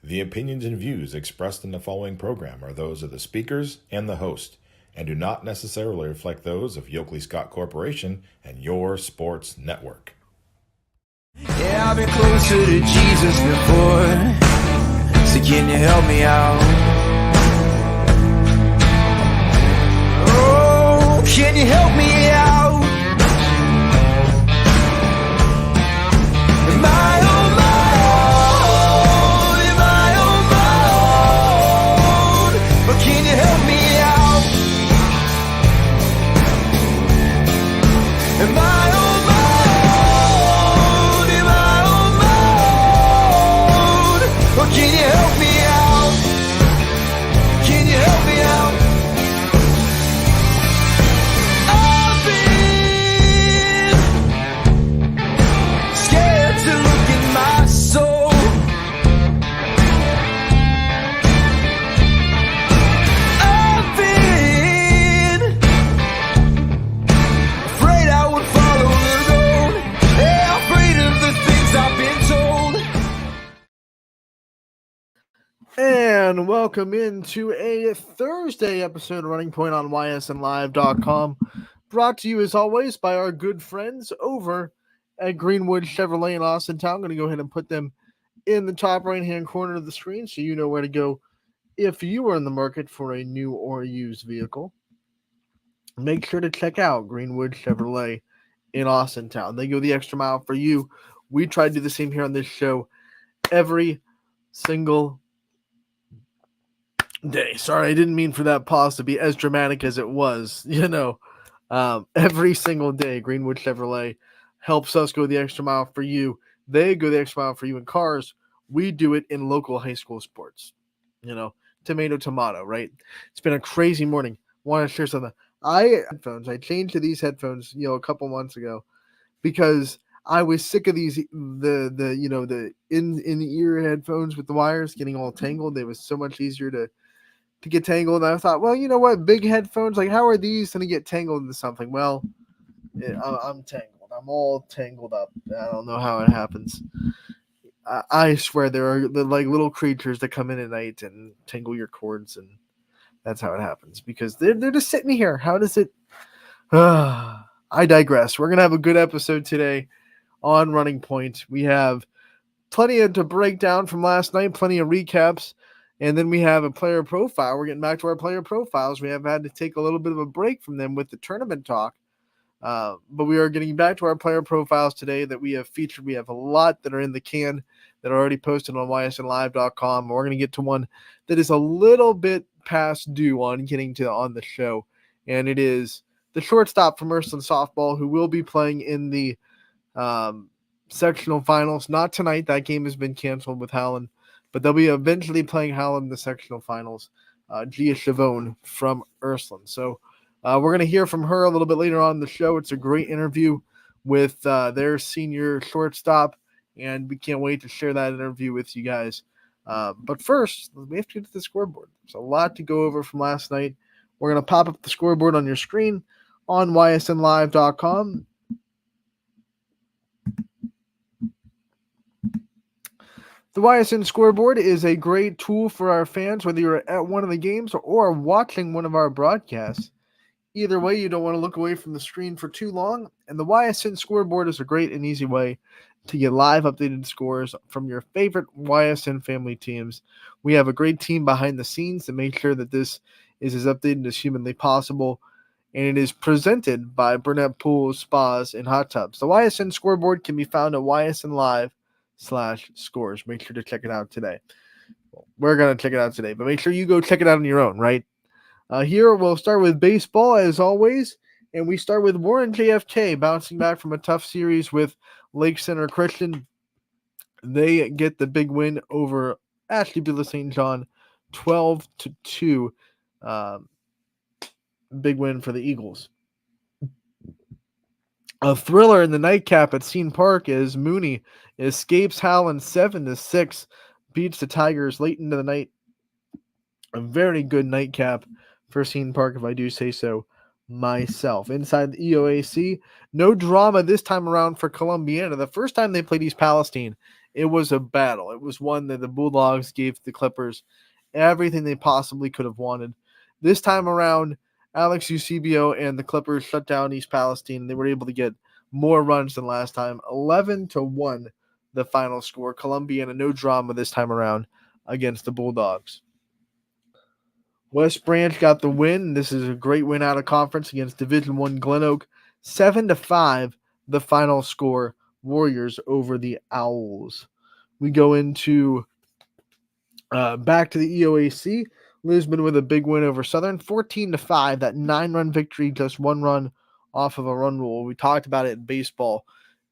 The opinions and views expressed in the following program are those of the speakers and the host, and do not necessarily reflect those of Yoakley Scott Corporation and your sports network. Yeah, I've been closer to Jesus before, so can you help me out? Oh, can you help me out? Am I on my own? Am I on my own? But can you help me out? Am I on my own? Am I on my own? Or can you help me out? Can you help me out? I've been scared to look in my soul. I've been afraid I would follow the road. Yeah, afraid of the things I've been told. And welcome into a Thursday episode of Running Point on YSNLive.com. Brought to you as always by our good friends over at Greenwood Chevrolet in Austintown. I'm going to go ahead and put them in the top right hand corner of the screen so you know where to go if you are in the market for a new or used vehicle. Make sure to check out Greenwood Chevrolet in Austintown. They go the extra mile for you. We try to do the same here on this show every single day. Sorry, I didn't mean for that pause to be as dramatic as it was. Every single day, Greenwood Chevrolet helps us go the extra mile for you. They go the extra mile for you in cars. We do it in local high school sports. Tomato, right? It's been a crazy morning. Want to share something. I changed to these headphones, a couple months ago because I was sick of these the in-ear headphones with the wires getting all tangled. They was so much easier to get tangled. And I thought, well, you know what? Big headphones, like how are these going to get tangled into something? Well, I'm tangled. I'm all tangled up. I don't know how it happens. I swear they're like little creatures that come in at night and tangle your cords, and that's how it happens because they're just sitting here. How does it? I digress. We're gonna have a good episode today on Running Point. We have plenty to break down from last night, plenty of recaps, and then we have a player profile. We're getting back to our player profiles. We have had to take a little bit of a break from them with the tournament talk, but we are getting back to our player profiles today that we have featured. We have a lot that are in the can that are already posted on ysnlive.com. We're going to get to one that is a little bit past due on getting to on the show, and it is the shortstop from Ursuline softball who will be playing in the sectional finals. Not tonight. That game has been canceled with Howland, but they'll be eventually playing Howland in the sectional finals. Gia Chavone from Ursuline. So we're going to hear from her a little bit later on in the show. It's a great interview with their senior shortstop, and we can't wait to share that interview with you guys. But first, we have to get to the scoreboard. There's a lot to go over from last night. We're going to pop up the scoreboard on your screen on ysnlive.com. The YSN scoreboard is a great tool for our fans, whether you're at one of the games or watching one of our broadcasts. Either way, you don't want to look away from the screen for too long, and the YSN scoreboard is a great and easy way to get live updated scores from your favorite YSN family teams. We have a great team behind the scenes to make sure that this is as updated as humanly possible, and it is presented by Burnett Pools, Spas, and Hot Tubs. The YSN scoreboard can be found at ysnlive.com/scores. Make sure to check it out today. Well, we're going to check it out today, but make sure you go check it out on your own, right? Here we'll start with baseball as always, and we start with Warren JFK bouncing back from a tough series with Lake Center Christian. They get the big win over Ashtabula St. John, 12-2. Big win for the Eagles. A thriller in the nightcap at Scene Park as Mooney escapes Howland 7-6, beats the Tigers late into the night. A very good nightcap for Scene Park, if I do say so myself. Inside the EOAC, no drama this time around for Columbiana. The first time they played East Palestine It was a battle. It was one that the Bulldogs gave the Clippers everything they possibly could have wanted. This time around, Alex Eusebio and the Clippers shut down East Palestine. They were able to get more runs than last time. 11-1, the final score. Columbiana, no drama this time around against the Bulldogs. West Branch got the win. This is a great win out of conference against Division I Glen Oak. 7-5, the final score. Warriors over the Owls. We go into back to the EOAC. Lisbon with a big win over Southern, 14-5. That 9-run victory, just 1 run off of a run rule. We talked about it in baseball,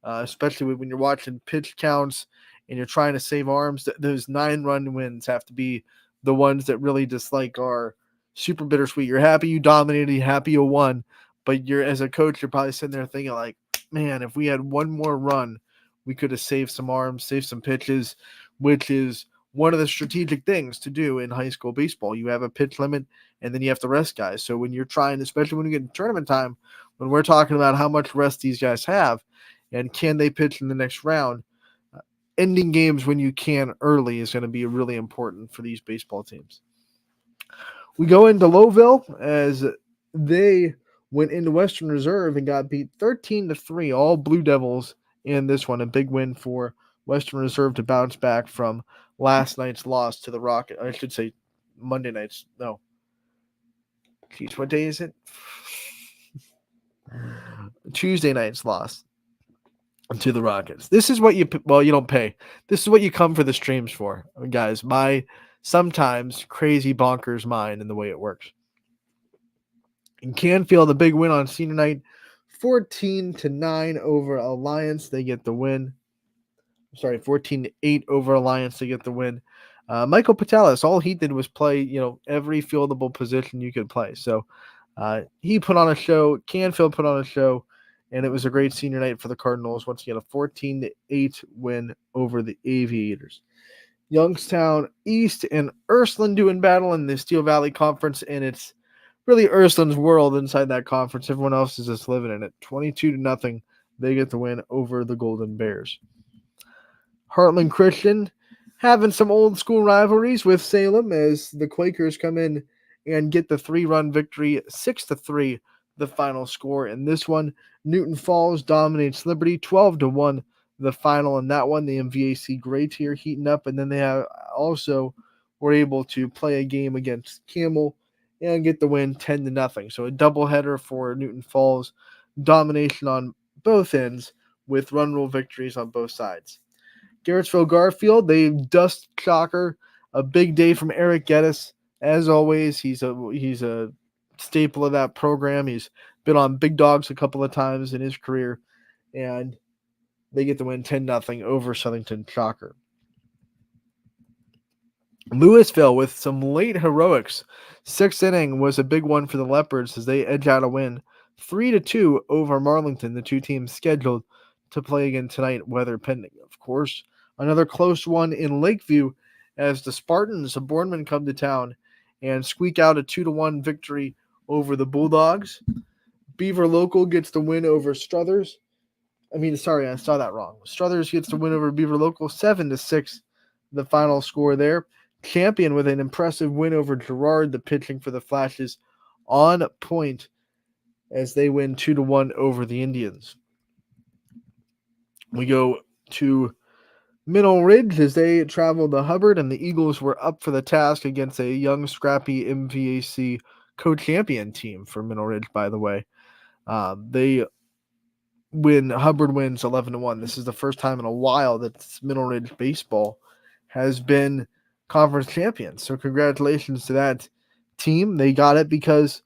especially when you're watching pitch counts and you're trying to save arms. Those 9-run wins have to be the ones that really just like are super bittersweet. You're happy you dominated, you're happy you won, but you're as a coach, you're probably sitting there thinking like, man, if we had one more run, we could have saved some arms, saved some pitches, which is one of the strategic things to do in high school baseball. You have a pitch limit, and then you have to rest guys. So when you're trying, especially when you get in tournament time, when we're talking about how much rest these guys have and can they pitch in the next round, ending games when you can early is going to be really important for these baseball teams. We go into Lowville as they went into Western Reserve and got beat 13-3, all Blue Devils in this one. A big win for Western Reserve to bounce back from last night's loss to the Rocket. I should say Monday night's. No. Jeez, what day is it? Tuesday night's loss to the Rockets. This is what you don't pay. This is what you come for the streams for, guys. My sometimes crazy bonkers mind and the way it works. In Canfield, a big win on senior night, 14-9 over Alliance. They get the win. 14-8 over Alliance to get the win. Michael Patelis, all he did was play, every fieldable position you could play. So he put on a show. Canfield put on a show, and it was a great senior night for the Cardinals. Once again, a 14-8 win over the Aviators. Youngstown East and Ursuline doing battle in the Steel Valley Conference, and it's really Ursuline's world inside that conference. Everyone else is just living in it. 22-0, they get the win over the Golden Bears. Heartland Christian having some old school rivalries with Salem as the Quakers come in and get the 3-run victory, 6-3, the final score. In this one, Newton Falls dominates Liberty, 12-1, the final in that one. The MVAC greats here heating up, and then they also were able to play a game against Camel and get the win 10-0. So a doubleheader for Newton Falls, domination on both ends with run rule victories on both sides. Garrettsville Garfield, they dust shocker, a big day from Eric Geddes. As always, he's a staple of that program. He's been on Big Dogs a couple of times in his career, and they get the win 10-0 over Southington Shocker. Louisville with some late heroics. 6th inning was a big one for the Leopards as they edge out a win 3-2 over Marlington, the two teams scheduled to play again tonight, weather pending. Of course, another close one in Lakeview as the Spartans of Bournemouth come to town and squeak out a 2-1 victory over the Bulldogs. Beaver Local gets the win over Struthers. I saw that wrong. Struthers gets the win over Beaver Local, 7-6, the final score there. Champion with an impressive win over Girard, the pitching for the Flashes on point as they win 2-1 over the Indians. We go to Middle Ridge as they travel to Hubbard, and the Eagles were up for the task against a young, scrappy MVAC co-champion team for Middle Ridge, by the way. Hubbard wins 11-1. This is the first time in a while that Middle Ridge baseball has been conference champions. So congratulations to that team. They got it because,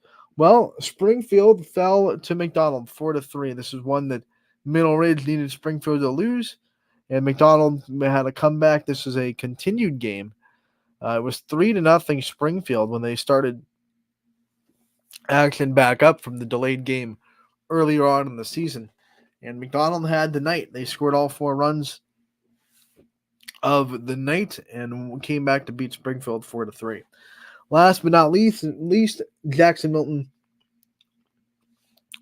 Springfield fell to McDonald 4-3. This is one that Middle Ridge needed Springfield to lose, and McDonald had a comeback. This was a continued game. It was 3-0 Springfield when they started action back up from the delayed game earlier on in the season. And McDonald had the night. They scored all 4 runs of the night and came back to beat Springfield 4-3. Last but not least, Jackson Milton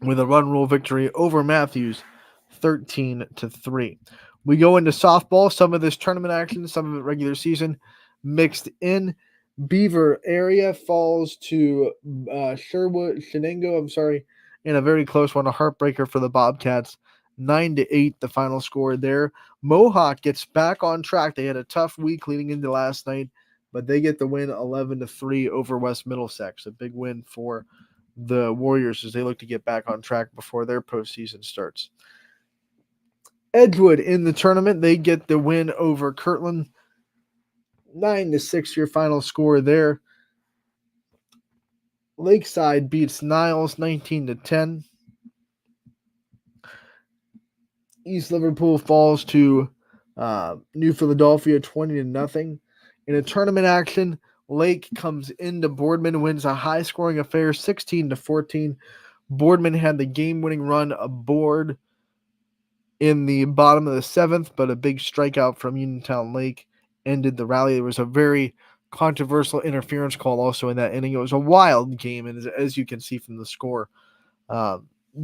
with a run rule victory over Matthews, 13-3. We go into softball, some of this tournament action, some of it regular season mixed in. Beaver area falls to Shenango, in a very close one, a heartbreaker for the Bobcats. 9-8, the final score there. Mohawk gets back on track. They had a tough week leading into last night, but they get the win 11-3 over West Middlesex. A big win for the Warriors as they look to get back on track before their postseason starts. Edgewood in the tournament, they get the win over Kirtland. 9-6 your final score there. Lakeside beats Niles 19-10. East Liverpool falls to New Philadelphia 20-0. In a tournament action, Lake comes into Boardman, wins a high-scoring affair 16-14. Boardman had the game-winning run aboard in the bottom of the seventh, but a big strikeout from Uniontown Lake ended the rally. There was a very controversial interference call also in that inning. It was a wild game, and as you can see from the score,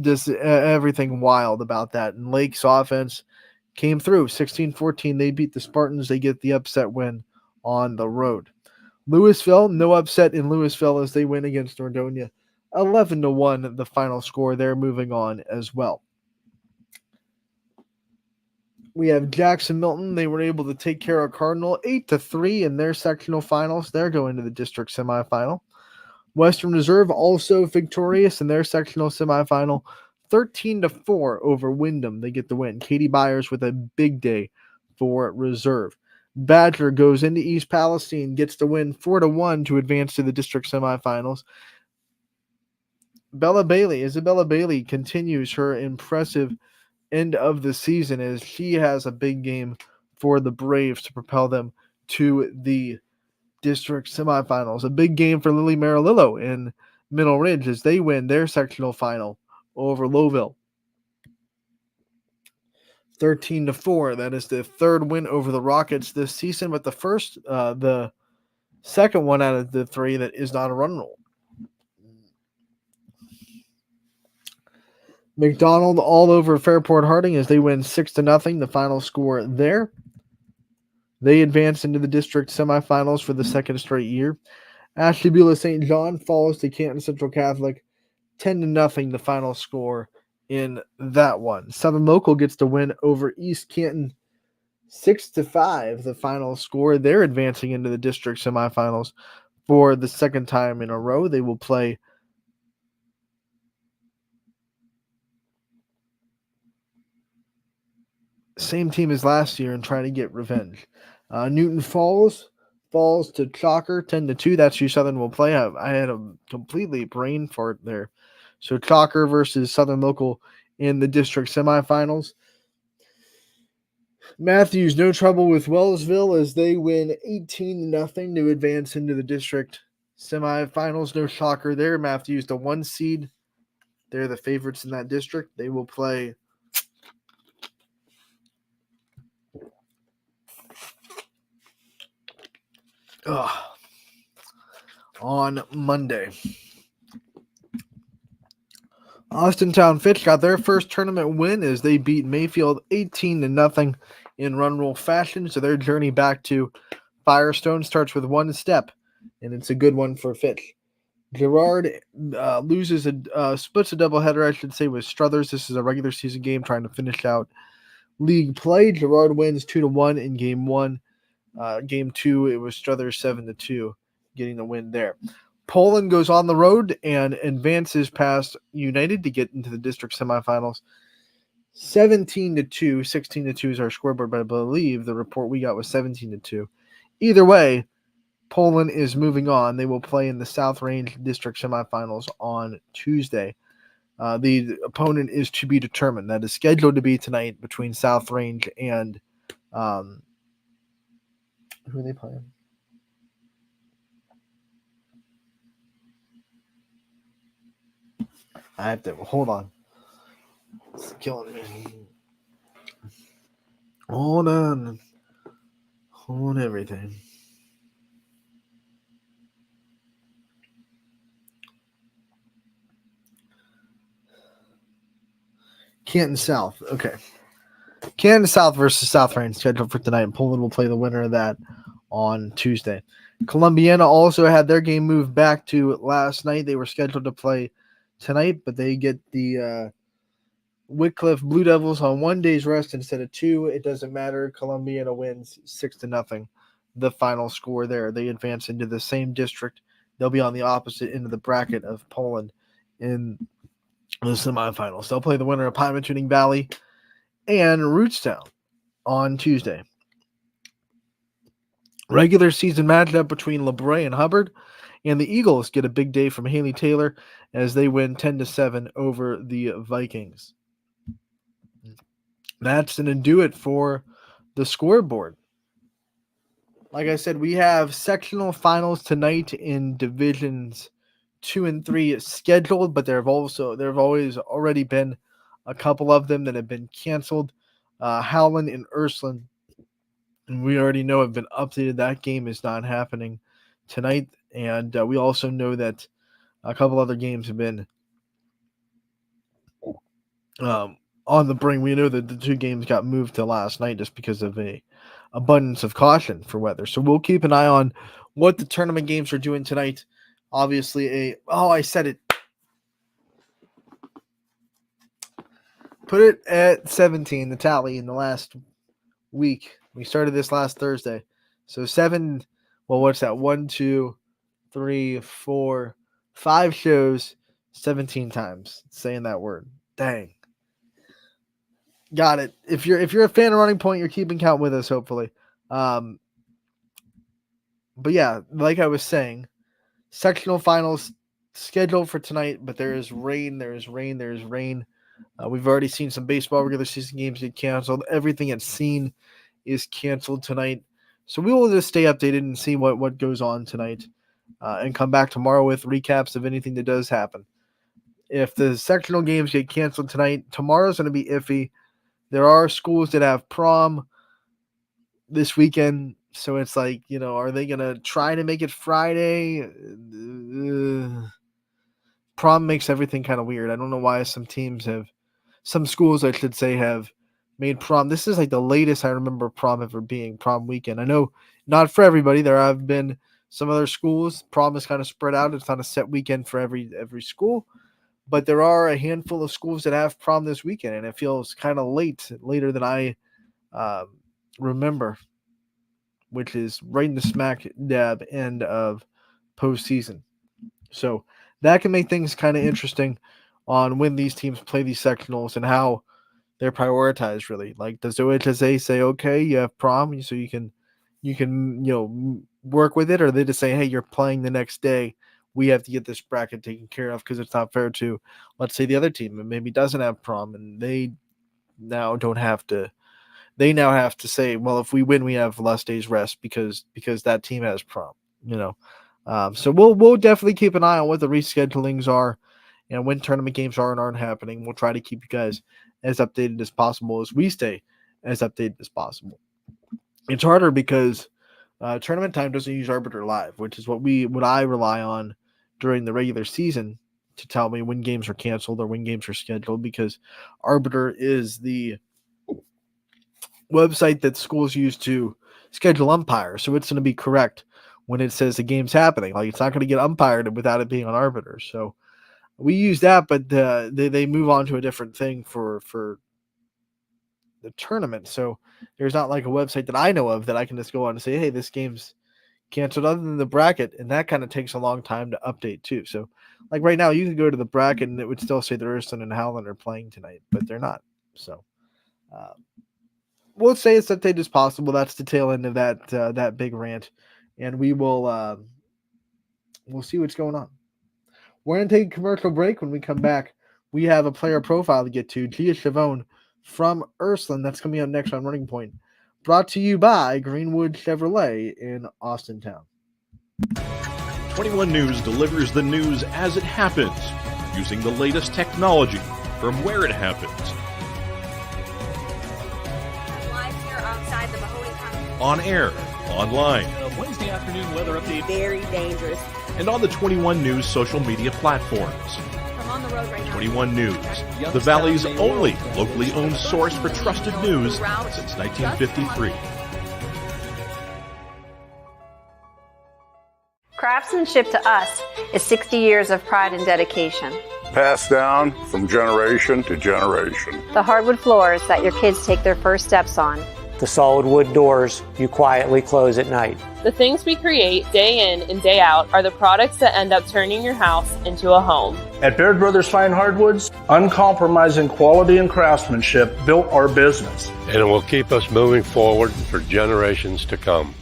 just everything wild about that. And Lake's offense came through 16-14. They beat the Spartans. They get the upset win on the road. Louisville, no upset in Louisville as they win against Nordonia. 11-1, the final score. They're moving on as well. We have Jackson Milton. They were able to take care of Cardinal 8-3 in their sectional finals. They're going to the district semifinal. Western Reserve also victorious in their sectional semifinal, 13-4 over Wyndham. They get the win. Katie Byers with a big day for Reserve. Badger goes into East Palestine, gets the win 4-1 to advance to the district semifinals. Isabella Bailey continues her impressive end of the season as she has a big game for the Braves to propel them to the district semifinals. A big game for Lily Marilillo in Middle Ridge as they win their sectional final over Lowville. 13-4. That is the third win over the Rockets this season, but the second one out of the three that is not a run roll. McDonald all over Fairport Harding as they win 6-0. The final score there. They advance into the district semifinals for the second straight year. Ashtabula St. John falls to Canton Central Catholic 10-0. The final score in that one. Southern Local gets the win over East Canton 6-5. The final score. They're advancing into the district semifinals for the second time in a row. They will play same team as last year and trying to get revenge. Newton falls to Chalker 10-2. That's who Southern will play. I had a completely brain fart there. So Chalker versus Southern Local in the district semifinals. Matthews, no trouble with Wellsville as they win 18-0 to advance into the district semifinals. No shocker there. Matthews, the 1 seed. They're the favorites in that district. They will play on Monday. Austintown Fitch got their first tournament win as they beat Mayfield 18-0 in run roll fashion. So their journey back to Firestone starts with one step, and it's a good one for Fitch. Gerard splits a doubleheader, I should say, with Struthers. This is a regular season game trying to finish out league play. Gerard wins 2-1 in game one. Game two, it was Struthers 7-2, getting the win there. Poland goes on the road and advances past United to get into the district semifinals. 17-2, 16-2 is our scoreboard, but I believe the report we got was 17-2. Either way, Poland is moving on. They will play in the South Range district semifinals on Tuesday. The opponent is to be determined. That is scheduled to be tonight between South Range and who are they playing? I have to hold on. It's killing me. Hold on everything. Canton South. Okay. Kansas South versus South Rain scheduled for tonight, and Poland will play the winner of that on Tuesday. Columbiana also had their game moved back to last night. They were scheduled to play tonight, but they get the Wycliffe Blue Devils on 1 day's rest instead of 2. It doesn't matter. Columbiana wins 6-0. The final score there. They advance into the same district. They'll be on the opposite end of the bracket of Poland in the semifinals. They'll play the winner of Pymatuning Valley and Rootstown on Tuesday. Regular season matchup between LeBray and Hubbard, and the Eagles get a big day from Haley Taylor as they win 10-7 over the Vikings. That's going to do it for the scoreboard. Like I said, we have sectional finals tonight in divisions 2 and 3 scheduled, but there have always already been a couple of them that have been canceled. Howland and Ursuline, and we already know have been updated. That game is not happening tonight, and we also know that a couple other games have been on the brink. We know that the 2 games got moved to last night just because of a abundance of caution for weather. So we'll keep an eye on what the tournament games are doing tonight. Obviously, I said it. Put it at 17, the tally in the last week. We started this last Thursday. So 7, well, what's that? 1, 2, 3, 4, 5 shows, 17 times saying that word. Dang. Got it. If you're a fan of Running Point, you're keeping count with us, hopefully. But yeah, like I was saying, sectional finals scheduled for tonight, but there is rain. We've already seen some baseball regular season games get canceled. Everything at Scene is canceled tonight. So we will just stay updated and see what goes on tonight and come back tomorrow with recaps of anything that does happen. If the sectional games get canceled tonight, tomorrow's going to be iffy. There are schools that have prom this weekend, so it's like, are they going to try to make it Friday? Prom makes everything kind of weird. I don't know why some schools, I should say, have made prom. This is like the latest I remember prom ever being, prom weekend. I know not for everybody. There have been some other schools. Prom is kind of spread out. It's not a set weekend for every school. But there are a handful of schools that have prom this weekend, and it feels kind of later than I remember, which is right in the smack dab end of postseason. So that can make things kind of interesting on when these teams play these sectionals and how they're prioritized, really. Like, does OHSA say, okay, you have prom, so you can work with it, or they just say, hey, you're playing the next day. We have to get this bracket taken care of because it's not fair to, let's say, the other team that maybe doesn't have prom, and they now have to say, well, if we win, we have less days rest because that team has prom, So we'll definitely keep an eye on what the reschedulings are and when tournament games are and aren't happening. We'll try to keep you guys as updated as possible as we stay as updated as possible. It's harder because tournament time doesn't use Arbiter Live, which is what I rely on during the regular season to tell me when games are canceled or when games are scheduled, because Arbiter is the website that schools use to schedule umpires. So it's going to be correct when it says the game's happening. Like, it's not going to get umpired without it being on Arbiter. So we use that, but they move on to a different thing for the tournament. So there's not like a website that I know of that I can just go on and say, hey, this game's canceled, other than the bracket, and that kind of takes a long time to update too. So like right now, you can go to the bracket and it would still say the Ursuline and Howland are playing tonight, but they're not. So we'll say it's updated as possible. That's the tail end of that big rant, and we will we'll see what's going on. We're going to take a commercial break. When we come back, we have a player profile to get to. Gia Chavone from Ursuline. That's coming up next on Running Point. Brought to you by Greenwood Chevrolet in Austintown. 21 News delivers the news as it happens, using the latest technology from where it happens. Live here outside the Mahoney County. On air, online, Wednesday afternoon weather update. Very dangerous. and on the 21 News social media platforms. From on on the road right now. 21 News, the Valley's only locally owned source for trusted news since 1953. Craftsmanship to us is 60 years of pride and dedication. Passed down from generation to generation. The hardwood floors that your kids take their first steps on. The solid wood doors you quietly close at night. The things we create day in and day out are the products that end up turning your house into a home. At Baird Brothers Fine Hardwoods, uncompromising quality and craftsmanship built our business. And it will keep us moving forward for generations to come.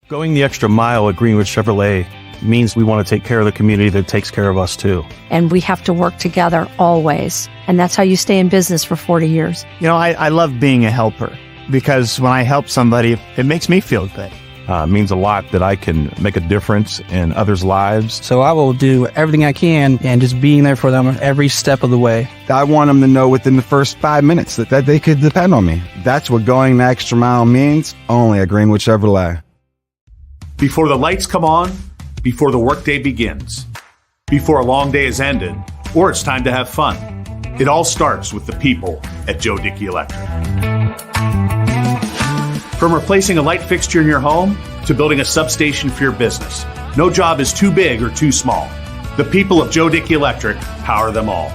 Going the extra mile at Greenwood Chevrolet means we want to take care of the community that takes care of us too. And we have to work together always. And that's how you stay in business for 40 years. You know, I love being a helper because when I help somebody, it makes me feel good. It means a lot that I can make a difference in others' lives. So I will do everything I can and just being there for them every step of the way. I want them to know within the first 5 minutes that they could depend on me. That's what going the extra mile means, only at Greenwood Chevrolet. Before the lights come on, before the workday begins, before a long day is ended, or it's time to have fun. It all starts with the people at Joe Dickey Electric. From replacing a light fixture in your home to building a substation for your business, no job is too big or too small. The people of Joe Dickey Electric power them all.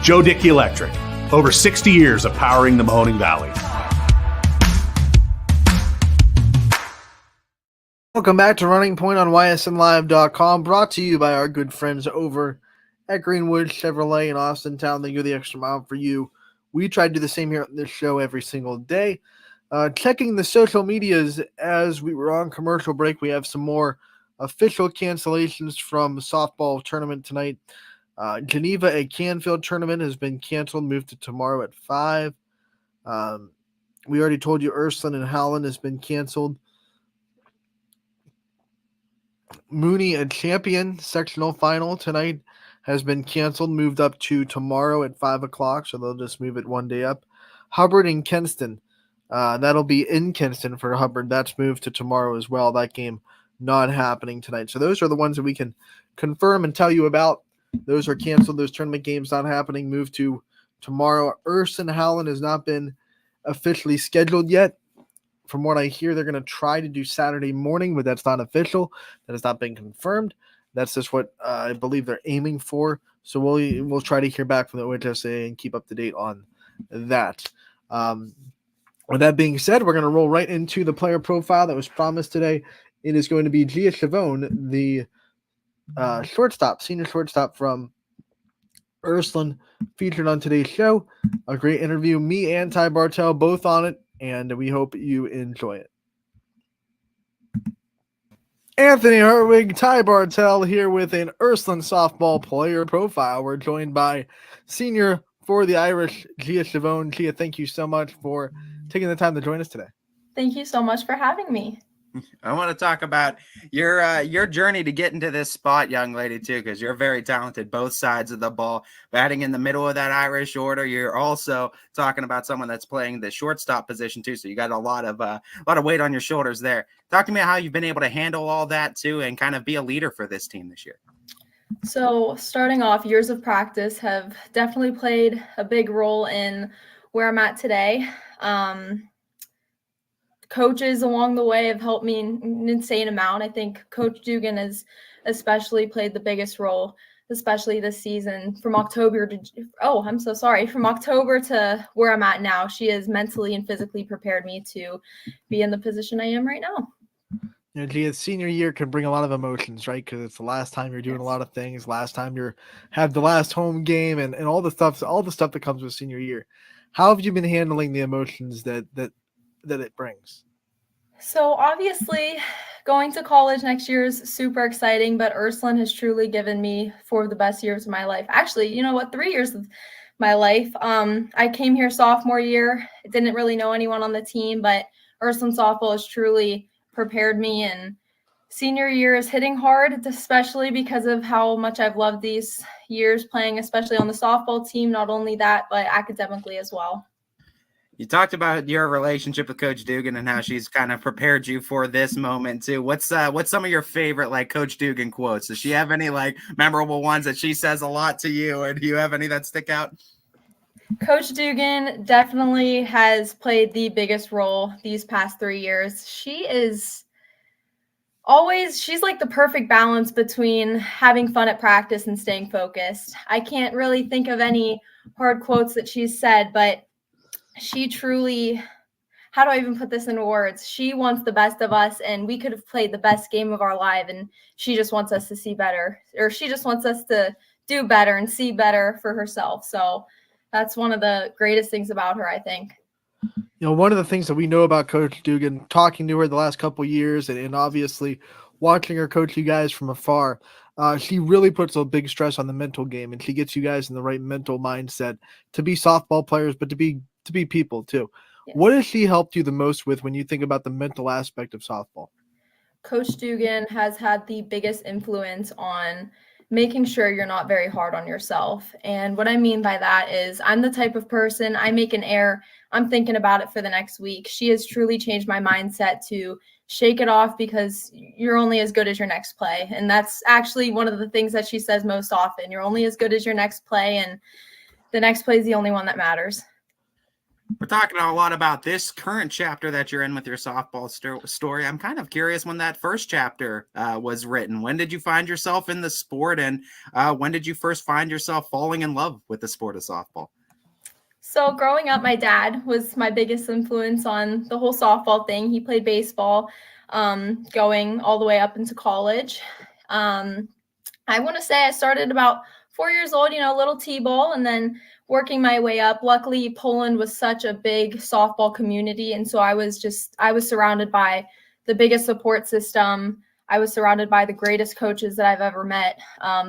Joe Dickey Electric, over 60 years of powering the Mahoning Valley. Welcome back to Running Point on ysnlive.com, brought to you by our good friends over at Greenwood Chevrolet in Austintown. They go the extra mile for you. We try to do the same here on this show every single day. Checking the social medias as we were on commercial break, we have some more official cancellations from the softball tournament tonight. Geneva at Canfield tournament has been canceled, moved to tomorrow at 5. We already told you Ursuline and Howland has been canceled. Mooney and Champion sectional final tonight has been canceled, moved up to tomorrow at 5 o'clock, so they'll just move it one day up. Hubbard and Kinston, that'll be in Kinston for Hubbard. That's moved to tomorrow as well. That game not happening tonight. So those are the ones that we can confirm and tell you about. Those are canceled. Those tournament games not happening, moved to tomorrow. Ursuline and Howland has not been officially scheduled yet. From what I hear, they're going to try to do Saturday morning, but that's not official. That has not been confirmed. That's just what I believe they're aiming for. So we'll try to hear back from the OHSA and keep up to date on that. With that being said, we're going to roll right into the player profile that was promised today. It is going to be Gia Chavone, the shortstop, senior shortstop from Ursuline, featured on today's show. A great interview. Me and Ty Bartell both on it, and we hope you enjoy it. Anthony Herwig, Ty Bartell here with an Ursuline softball player profile. We're joined by senior for the Irish, Gia Chavone. Gia, thank you so much for taking the time to join us today. Thank you so much for having me. I want to talk about your journey to get into this spot, young lady, too, because you're very talented, both sides of the ball. Batting in the middle of that Irish order, you're also talking about someone that's playing the shortstop position, too, so you got a lot of weight on your shoulders there. Talk to me about how you've been able to handle all that, too, and kind of be a leader for this team this year. So starting off, years of practice have definitely played a big role in where I'm at today. Coaches along the way have helped me an insane amount. I think Coach Dugan has especially played the biggest role, especially this season. From October to where I'm at now, she has mentally and physically prepared me to be in the position I am right now. You know, Gia, senior year can bring a lot of emotions, right? Because it's the last time you're doing a lot of things, last time you have the last home game, and all the stuff that comes with senior year. How have you been handling the emotions that it brings? So obviously going to college next year is super exciting, but Ursuline has truly given me 4 of the best years of my life. Actually, 3 years of my life. I came here sophomore year, didn't really know anyone on the team, but Ursuline softball has truly prepared me, and senior year is hitting hard, especially because of how much I've loved these years playing, especially on the softball team. Not only that, but academically as well. You talked about your relationship with Coach Dugan and how she's kind of prepared you for this moment too. What's some of your favorite like Coach Dugan quotes? Does she have any like memorable ones that she says a lot to you, or do you have any that stick out? Coach Dugan definitely has played the biggest role these past 3 years. She's like the perfect balance between having fun at practice and staying focused. I can't really think of any hard quotes that she's said, but she truly, how do I even put this into words? She wants the best of us, and we could have played the best game of our life, and she just wants us to see better, or she just wants us to do better and see better for herself. So that's one of the greatest things about her, I think. One of the things that we know about Coach Dugan, talking to her the last couple of years, and obviously watching her coach you guys from afar, she really puts a big stress on the mental game, and she gets you guys in the right mental mindset to be softball players, but to be people too. Yes. What has she helped you the most with when you think about the mental aspect of softball? Coach Dugan has had the biggest influence on making sure you're not very hard on yourself. And what I mean by that is I'm the type of person, I make an error, I'm thinking about it for the next week. She has truly changed my mindset to shake it off because you're only as good as your next play. And that's actually one of the things that she says most often. You're only as good as your next play, and the next play is the only one that matters. We're talking a lot about this current chapter that you're in with your softball story. I'm kind of curious when that first chapter was written. When did you find yourself in the sport, and when did you first find yourself falling in love with the sport of softball? So growing up, my dad was my biggest influence on the whole softball thing. He played baseball, going all the way up into college. I want to say I started about 4 years old, little T-ball, and then working my way up. Luckily, Poland was such a big softball community, and so I was surrounded by the biggest support system. I was surrounded by the greatest coaches that I've ever met.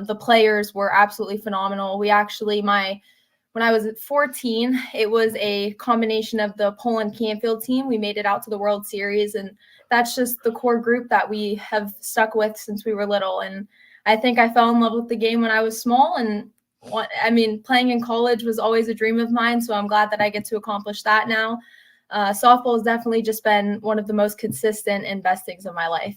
The players were absolutely phenomenal. We actually, when I was 14, it was a combination of the Poland Canfield team. We made it out to the World Series, and that's just the core group that we have stuck with since we were little. And I think I fell in love with the game when I was small, and playing in college was always a dream of mine, so I'm glad that I get to accomplish that now. Softball has definitely just been one of the most consistent and best things of my life.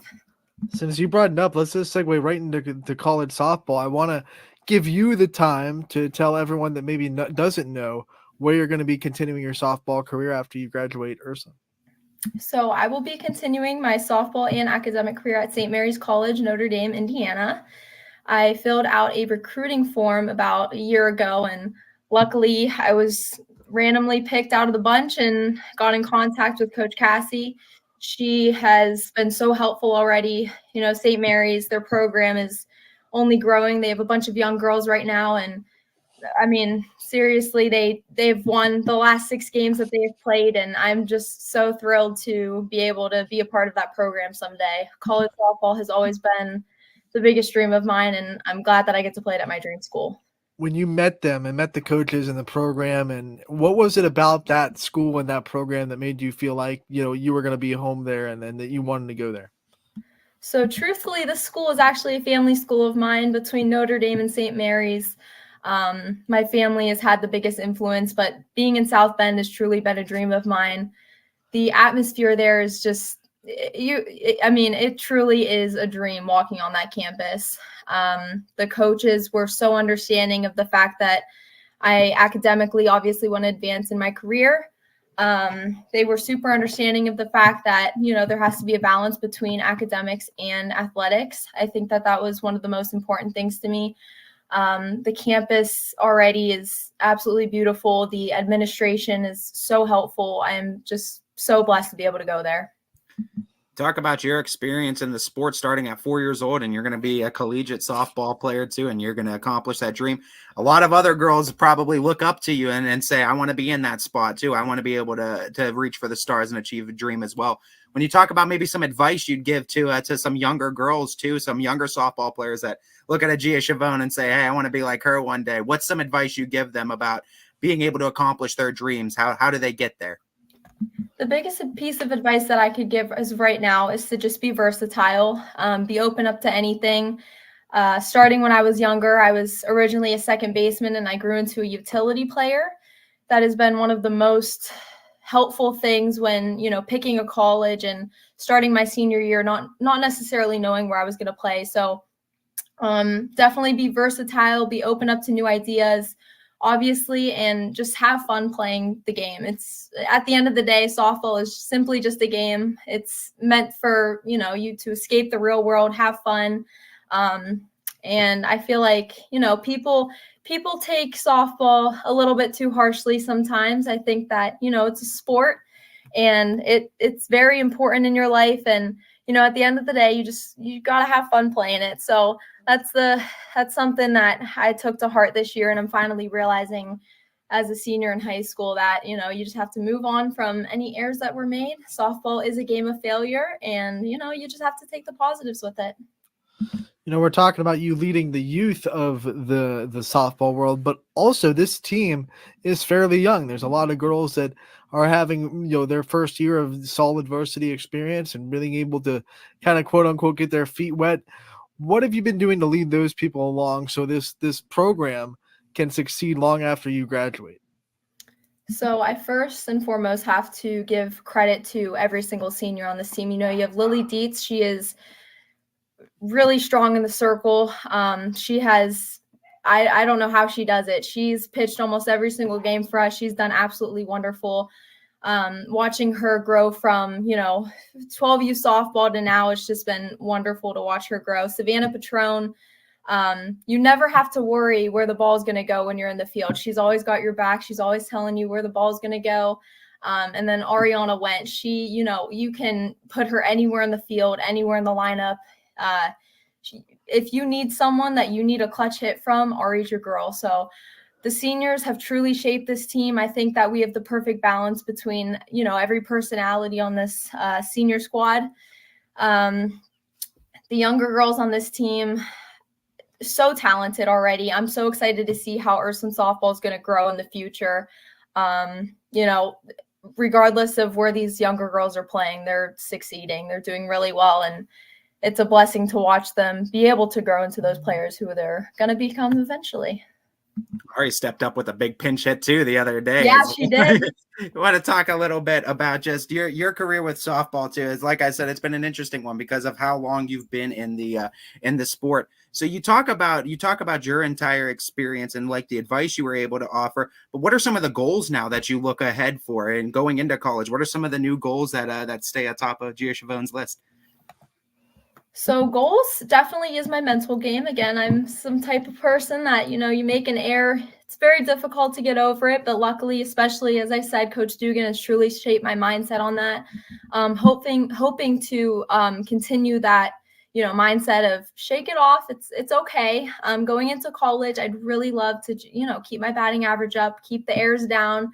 Since you brought it up, let's just segue right into college softball. I want to give you the time to tell everyone that maybe doesn't know where you're going to be continuing your softball career after you graduate Ysn. So I will be continuing my softball and academic career at St. Mary's College, Notre Dame, Indiana. I filled out a recruiting form about a year ago, and luckily I was randomly picked out of the bunch and got in contact with Coach Cassie. She has been so helpful already. St. Mary's, their program is only growing. They have a bunch of young girls right now, and seriously, they've won the last 6 games that they've played, and I'm just so thrilled to be able to be a part of that program someday. College softball has always been the biggest dream of mine, and I'm glad that I get to play it at my dream school. When you met them and met the coaches and the program, and what was it about that school and that program that made you feel like, you were going to be home there and that you wanted to go there? So truthfully, this school is actually a family school of mine between Notre Dame and St. Mary's. My family has had the biggest influence, but being in South Bend has truly been a dream of mine. The atmosphere there is just, it truly is a dream walking on that campus. The coaches were so understanding of the fact that I academically obviously want to advance in my career. They were super understanding of the fact that, there has to be a balance between academics and athletics. I think that was one of the most important things to me. The campus already is absolutely beautiful. The administration is so helpful. I'm just so blessed to be able to go there. Talk about your experience in the sport starting at 4 years old, and you're going to be a collegiate softball player too, and you're going to accomplish that dream. A lot of other girls probably look up to you and say, I want to be in that spot too. I want to be able to reach for the stars and achieve a dream as well. When you talk about maybe some advice you'd give to some younger girls too, some younger softball players that look at a Gia Chavone and say, hey, I want to be like her one day. What's some advice you give them about being able to accomplish their dreams? How do they get there? The biggest piece of advice that I could give as of right now is to just be versatile, be open up to anything. Starting when I was younger, I was originally a second baseman, and I grew into a utility player. That has been one of the most helpful things when, picking a college and starting my senior year, not necessarily knowing where I was going to play. So definitely be versatile, be open up to new ideas, obviously, and just have fun playing the game. It's at the end of the day, softball is simply just a game. It's meant for, you to escape the real world, have fun. And I feel like, people take softball a little bit too harshly sometimes. I think that, it's a sport and it's very important in your life. And, at the end of the day, you got to have fun playing it. So that's something that I took to heart this year. And I'm finally realizing as a senior in high school that, you just have to move on from any errors that were made. Softball is a game of failure and, you just have to take the positives with it. We're talking about you leading the youth of the softball world, but also this team is fairly young. There's a lot of girls that are having, their first year of solid varsity experience and being able to kind of quote unquote get their feet wet. What have you been doing to lead those people along so this program can succeed long after you graduate? So I first and foremost have to give credit to every single senior on this team. You have Lily Dietz. She is really strong in the circle. She has, I don't know how she does it. She's pitched almost every single game for us. She's done absolutely wonderful. Watching her grow from, 12U softball to now, it's just been wonderful to watch her grow. Savannah Patrone, you never have to worry where the ball is going to go when you're in the field. She's always got your back. She's always telling you where the ball is going to go. And then Ariana Wentz, she, you can put her anywhere in the field, anywhere in the lineup. If you need someone that you need a clutch hit from, Ari's your girl. So the seniors have truly shaped this team. I think that we have the perfect balance between, every personality on this senior squad. The younger girls on this team, so talented already. I'm so excited to see how Ysn softball is going to grow in the future. Regardless of where these younger girls are playing, they're succeeding. They're doing really well. And it's a blessing to watch them be able to grow into those players who they're going to become eventually. Ari stepped up with a big pinch hit too the other day. Yeah, she did. I want to talk a little bit about just your career with softball too. Is like I said, it's been an interesting one because of how long you've been in the sport. So you talk about your entire experience and like the advice you were able to offer. But what are some of the goals now that you look ahead for and going into college? What are some of the new goals that stay atop of Gia Chavone's list? So goals definitely is my mental game. Again, I'm some type of person that, you make an error. It's very difficult to get over it. But luckily, especially as I said, Coach Dugan has truly shaped my mindset on that. Hoping to continue that, mindset of shake it off. It's okay. Going into college, I'd really love to, keep my batting average up, keep the errors down,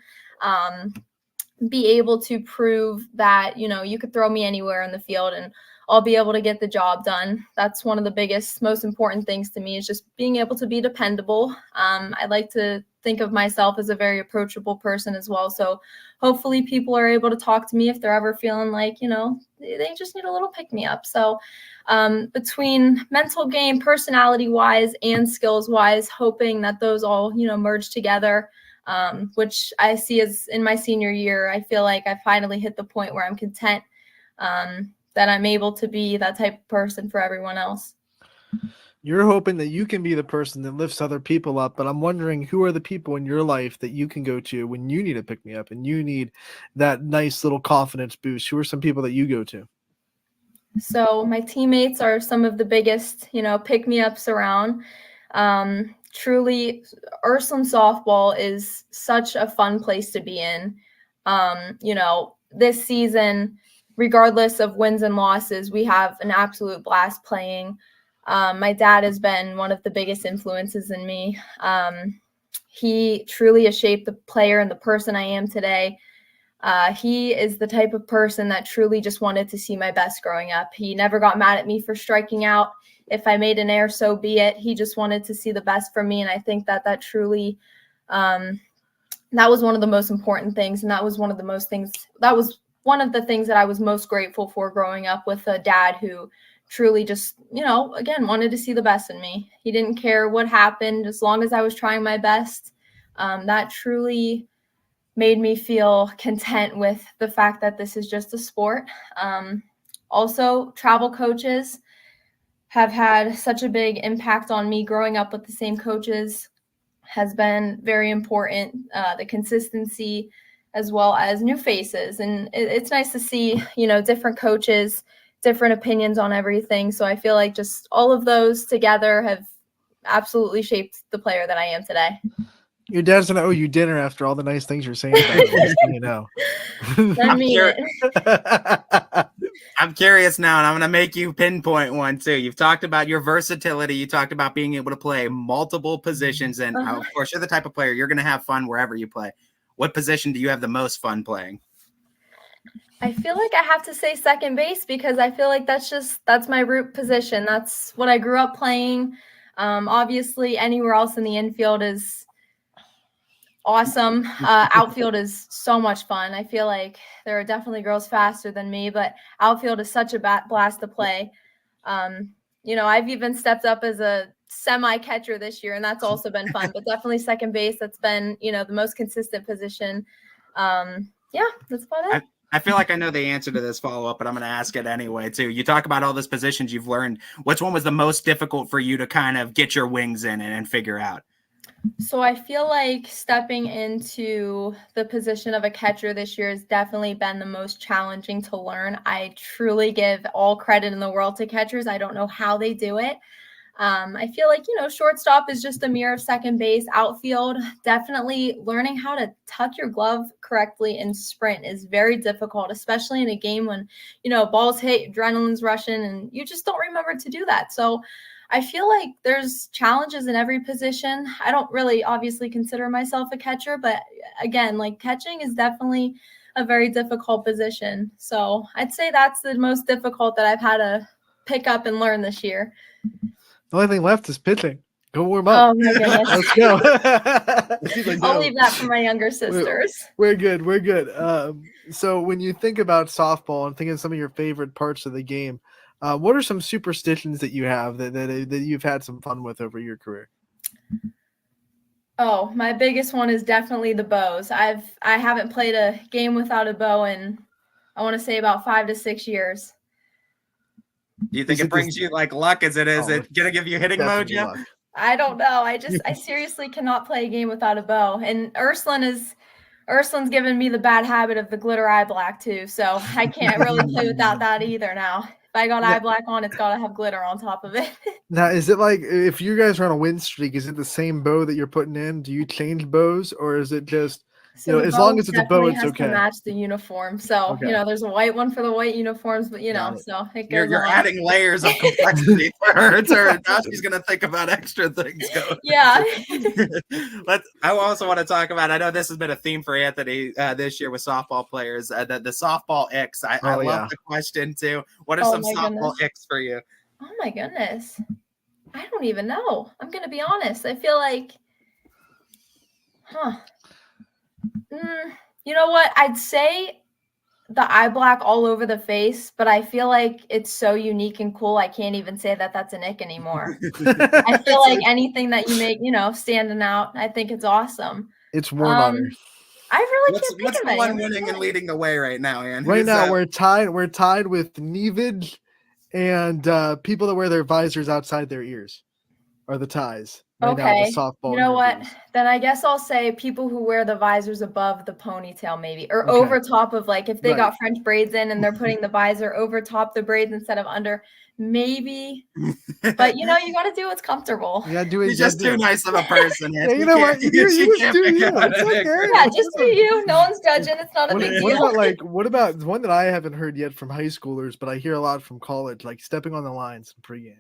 be able to prove that, you could throw me anywhere in the field and I'll be able to get the job done. That's one of the biggest, most important things to me is just being able to be dependable. I like to think of myself as a very approachable person as well. So hopefully people are able to talk to me if they're ever feeling like, they just need a little pick me up. So between mental game, personality wise and skills wise, hoping that those all, merge together. Which I see as in my senior year, I feel like I finally hit the point where I'm content that I'm able to be that type of person for everyone else. You're hoping that you can be the person that lifts other people up, but I'm wondering who are the people in your life that you can go to when you need to pick me up and you need that nice little confidence boost? Who are some people that you go to? So my teammates are some of the biggest, pick-me-ups around. Truly, Ysn softball is such a fun place to be in. This season, regardless of wins and losses, we have an absolute blast playing. My dad has been one of the biggest influences in me. He truly has shaped the player and the person I am today. He is the type of person that truly just wanted to see my best growing up. He never got mad at me for striking out. If I made an error, so be it. He just wanted to see the best from me. And I think that truly, that was one of the most important things. And that was one of the things that I was most grateful for growing up with a dad who truly just, again, wanted to see the best in me. He didn't care what happened as long as I was trying my best. That truly made me feel content with the fact that this is just a sport. Also, travel coaches have had such a big impact on me. Growing up with the same coaches has been very important. The consistency as well as new faces. And it's nice to see, different coaches, different opinions on everything. So I feel like just all of those together have absolutely shaped the player that I am today. Your dad's gonna owe you dinner after all the nice things you're saying about him, just so you know. I mean it. I'm curious now, and I'm going to make you pinpoint one too. You've talked about your versatility. You talked about being able to play multiple positions. And of course, you're the type of player, you're going to have fun wherever you play. What position do you have the most fun playing? I feel like I have to say second base because I feel like that's my root position. That's what I grew up playing. Obviously, anywhere else in the infield is awesome. Outfield is so much fun. I feel like there are definitely girls faster than me, but outfield is such a blast to play. I've even stepped up as a semi-catcher this year, and that's also been fun. But definitely second base. That's been, the most consistent position. That's about it. I feel like I know the answer to this follow-up, but I'm going to ask it anyway, too. You talk about all those positions you've learned. Which one was the most difficult for you to kind of get your wings in and figure out? So I feel like stepping into the position of a catcher this year has definitely been the most challenging to learn. I truly give all credit in the world to catchers. I don't know how they do it. I feel like, shortstop is just a mirror of second base. Outfield, definitely learning how to tuck your glove correctly and sprint is very difficult, especially in a game when, balls hit, adrenaline's rushing, and you just don't remember to do that. So I feel like there's challenges in every position. I don't really obviously consider myself a catcher, but again, like catching is definitely a very difficult position. So I'd say that's the most difficult that I've had to pick up and learn this year. The only thing left is pitching. Go warm up. Oh my goodness. Let's go. I'll leave that for my younger sisters. We're good. We're good. So when you think about softball and think of some of your favorite parts of the game, what are some superstitions that you have that you've had some fun with over your career? Oh, my biggest one is definitely the bows. I haven't played a game without a bow in, I want to say, about 5 to 6 years. Do you think it brings you like luck? Is it gonna give you hitting mojo? I don't know. I seriously cannot play a game without a bow. And Urslin's given me the bad habit of the glitter eye black too. So I can't really play without that either now. If I got eye black on, it's got to have glitter on top of it. Now, is it like if you guys are on a win streak, is it the same bow that you're putting in? Do you change bows, or is it just as long as it's a bow, it's okay? To match the uniform. So there's a white one for the white uniforms, but so it goes. You're adding layers of complexity for her. Now she's gonna think about extra things going. Yeah. I also want to talk about. I know this has been a theme for Anthony this year with softball players. The softball icks. I love the question too. What are some softball icks for you? Oh my goodness, I don't even know. I'm gonna be honest. I feel like, you know what? I'd say the eye black all over the face, but I feel like it's so unique and cool. I can't even say that that's an ick anymore. I feel like anything that you make, standing out, I think it's awesome. It's worn on her. I really can't think what's of the it. one winning and leading the way right now, Ann? Right now, we're tied with Nevage and people that wear their visors outside their ears are the ties. Right Okay. Now, the softball you know interviews. what? Then I guess I'll say people who wear the visors above the ponytail, maybe, or over top of, like, if they got French braids in and they're putting the visor over top the braids instead of under, maybe. But you got to do what's comfortable. You got to do it. You're just too nice of a person. Yeah, you know what? You just do you. It's okay. Yeah, just do you. No one's judging. It's not a big deal. What about one that I haven't heard yet from high schoolers, but I hear a lot from college, like stepping on the lines in pregame.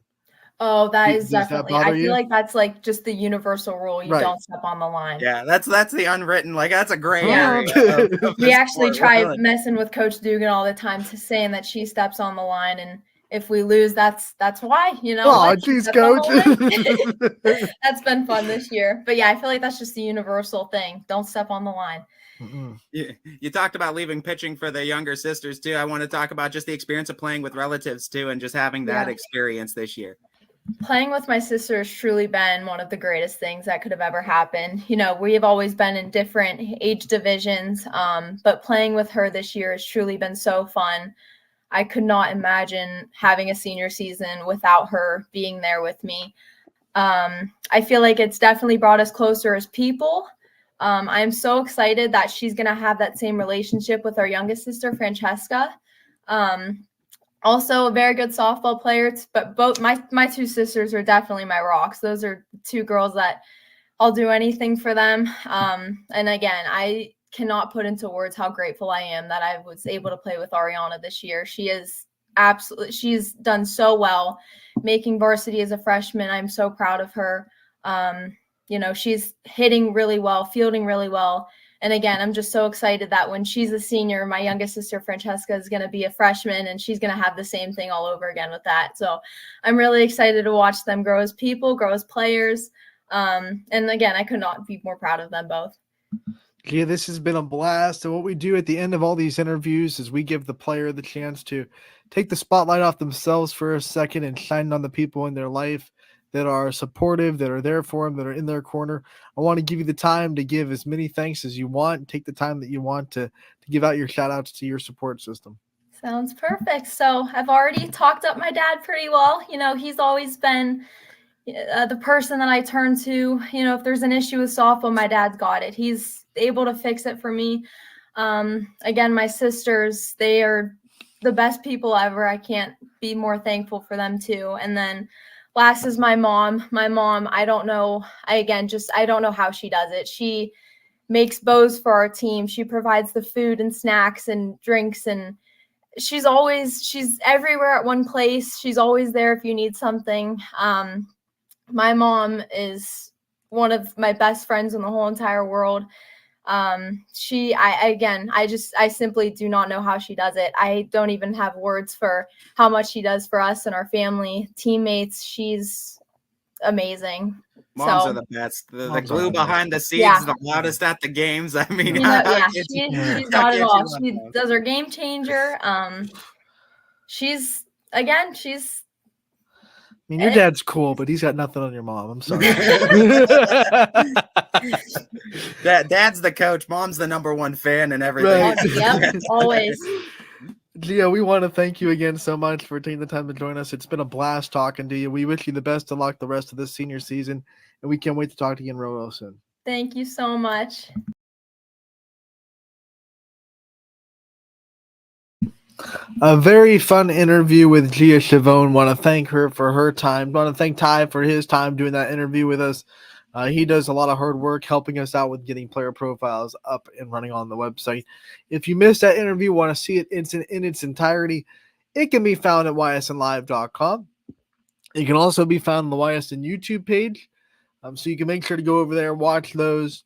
Oh, that is Does definitely. that I feel you? like that's like just the universal rule. You don't step on the line. Yeah, that's the unwritten. Like that's a gray Yeah. area. We actually try messing with Coach Dugan all the time, saying that she steps on the line, and if we lose, that's why. Oh, geez, Coach. That's been fun this year. But yeah, I feel like that's just the universal thing. Don't step on the line. You talked about leaving pitching for the younger sisters too. I want to talk about just the experience of playing with relatives too, and just having that experience this year. Playing with my sister has truly been one of the greatest things that could have ever happened. You know, we have always been in different age divisions, but playing with her this year has truly been so fun. I could not imagine having a senior season without her being there with me. I feel like it's definitely brought us closer as people. I am so excited that she's going to have that same relationship with our youngest sister, Francesca. Also a very good softball player, but both my two sisters are definitely my rocks. Those are two girls that I'll do anything for them. And again, I cannot put into words how grateful I am that I was able to play with Ariana this year. She's done so well making varsity as a freshman. I'm so proud of her. She's hitting really well, fielding really well. And again, I'm just so excited that when she's a senior, my youngest sister, Francesca, is going to be a freshman, and she's going to have the same thing all over again with that. So I'm really excited to watch them grow as people, grow as players. And again, I could not be more proud of them both. Yeah, this has been a blast. And what we do at the end of all these interviews is we give the player the chance to take the spotlight off themselves for a second and shine on the people in their life that are supportive, that are there for them, that are in their corner. I want to give you the time to give as many thanks as you want. Take the time that you want to give out your shout outs to your support system. Sounds perfect. So I've already talked up my dad pretty well. You know, he's always been the person that I turn to. You know, if there's an issue with softball, my dad's got it. He's able to fix it for me. Again, my sisters, they are the best people ever. I can't be more thankful for them too. And then last is my mom. My mom, I don't know. I don't know how she does it. She makes bows for our team. She provides the food and snacks and drinks, and she's everywhere at one place. She's always there if you need something. My mom is one of my best friends in the whole entire world. I simply do not know how she does it. I don't even have words for how much she does for us and our family, teammates. She's amazing. Moms are the best. The glue behind the scenes, Yeah. the loudest at the games. I mean, she's got it all. She does her game changer. I mean, your dad's cool, but he's got nothing on your mom. I'm sorry. Dad's the coach. Mom's the number one fan and everything. Right. Yep, always. Gia, we want to thank you again so much for taking the time to join us. It's been a blast talking to you. We wish you the best of luck the rest of this senior season, and we can't wait to talk to you again real soon. Thank you so much. A very fun interview with Gia Chavone. Want to thank her for her time. Want to thank Ty for his time doing that interview with us. He does a lot of hard work helping us out with getting player profiles up and running on the website. If you missed that interview, want to see it in its entirety, it can be found at ysnlive.com. It can also be found on the YSN YouTube page. So you can make sure to go over there, watch those,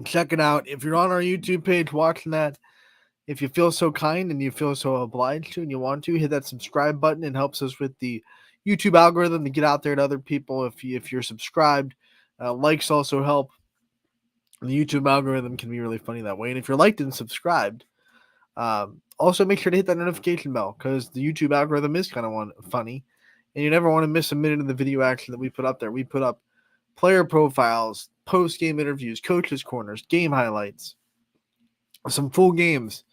check it out. If you're on our YouTube page watching that, if you feel so kind and you feel so obliged to and you want to, hit that subscribe button. It helps us with the YouTube algorithm to get out there to other people. If you're subscribed, likes also help. The YouTube algorithm can be really funny that way. And if you're liked and subscribed, also make sure to hit that notification bell, because the YouTube algorithm is kind of funny, and you never want to miss a minute of the video action that we put up there. We put up player profiles, post-game interviews, coaches' corners, game highlights, some full games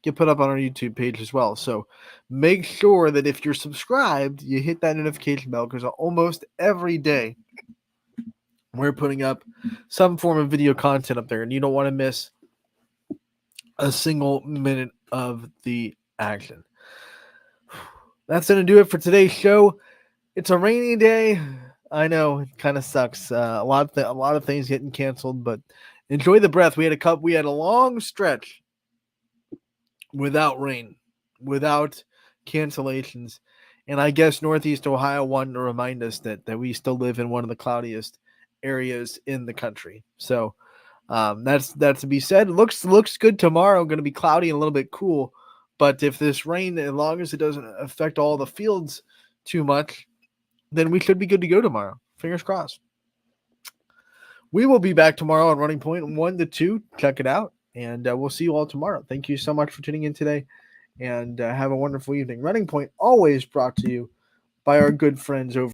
get put up on our YouTube page as well. So make sure that if you're subscribed, you hit that notification bell, because almost every day we're putting up some form of video content up there, and you don't want to miss a single minute of the action. That's going to do it for today's show. It's a rainy day. I know it kind of sucks. A lot of things getting canceled, but enjoy the breath. We had a long stretch without rain, without cancellations. And I guess Northeast Ohio wanted to remind us that we still live in one of the cloudiest areas in the country. So that's to be said. Looks good tomorrow. Going to be cloudy and a little bit cool. But if this rain, as long as it doesn't affect all the fields too much, then we should be good to go tomorrow. Fingers crossed. We will be back tomorrow on Running Point 1 to 2. Check it out. And we'll see you all tomorrow. Thank you so much for tuning in today. And have a wonderful evening. Running Point always brought to you by our good friends over